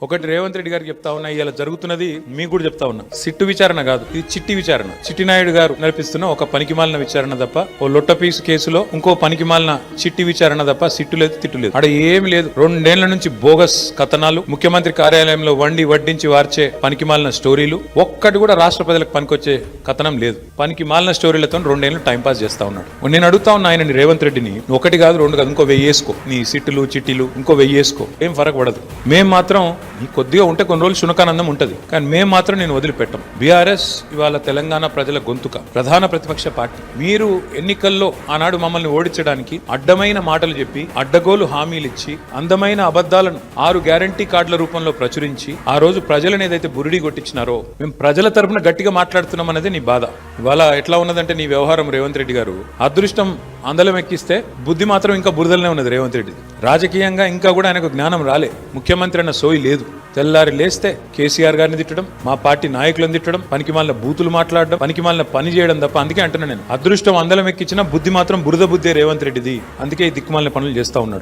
ఒకటి రేవంత్ రెడ్డి గారికి చెప్తా ఉన్నా, ఇలా జరుగుతున్నది మీకు కూడా చెప్తా ఉన్నా. సిట్టు విచారణ కాదు, ఇది చిట్టి విచారణ. చిట్టినాయుడు గారు నడిపిస్తున్న ఒక పనికిమాలిన విచారణ తప్ప, ఓ లొట్టపీసు కేసులో ఇంకో పనికిమాలిన చిట్టి విచారణ తప్ప సిట్టు లేదు, తిట్టు లేదు. అక్కడ ఏమి లేదు. 2 ఏళ్ల నుంచి బోగస్ కథనాలు, ముఖ్యమంత్రి కార్యాలయంలో వడ్డించి వార్చే పనికిమాలిన స్టోరీలు, ఒక్కటి కూడా రాష్ట్ర ప్రజలకు పనికొచ్చే కథనం లేదు. పనికిమాలిన స్టోరీలతో 2 ఏళ్లు టైం పాస్ చేస్తా ఉన్నాడు. నేను అడుగుతా ఉన్నా ఆయనని, రేవంత్ రెడ్డిని, 1 కాదు 2 కాదు, ఇంకో 1000 వేసుకో. నీ సిట్టులు చిట్టీలు ఇంకో 1000 వేసుకో, ఏం ఫరక్ పడదు. మేం మాత్రం ఈ కొద్దిగా ఉంటే కొన్ని రోజులు శునకానందం ఉంటది, కానీ మేము మాత్రం నేను వదిలిపెట్టం. బీఆర్ఎస్ ఇవాళ తెలంగాణ ప్రజల గొంతుక, ప్రధాన ప్రతిపక్ష పార్టీ. మీరు ఎన్నికల్లో ఆనాడు మమ్మల్ని ఓడించడానికి అడ్డమైన మాటలు చెప్పి, అడ్డగోలు హామీలు ఇచ్చి, అందమైన అబద్ధాలను 6 గ్యారంటీ కార్డుల రూపంలో ప్రచురించి ఆ రోజు ప్రజలను ఏదైతే బురిడి కొట్టించినారో, మేము ప్రజల తరపున గట్టిగా మాట్లాడుతున్నాం అనేది నీ బాధ. ఇవాళ ఎట్లా ఉన్నదంటే నీ వ్యవహారం రేవంత్ రెడ్డి గారు, అదృష్టం అందలం ఎక్కిస్తే బుద్ధి మాత్రం ఇంకా బురదలనే ఉన్నది రేవంత్ రెడ్డి. రాజకీయంగా ఇంకా కూడా ఆయనకు జ్ఞానం రాలే, ముఖ్యమంత్రి అన్న సోయి లేదు. తెల్లారి లేస్తే కేసీఆర్ గారిని తిట్టడం, మా పార్టీ నాయకులను తిట్టడం, పనికిమాలిన బూతులు మాట్లాడడం, పనికిమాలిన పని చేయడం తప్ప. అందుకే అంటున్నా నేను, అదృష్టం అందలం ఎక్కించిన బుద్ధి మాత్రం బురద బుద్ధే రేవంత్ రెడ్డిది. అందుకే ఈ దిక్కుమాలిన పనులు చేస్తా ఉన్నాడు.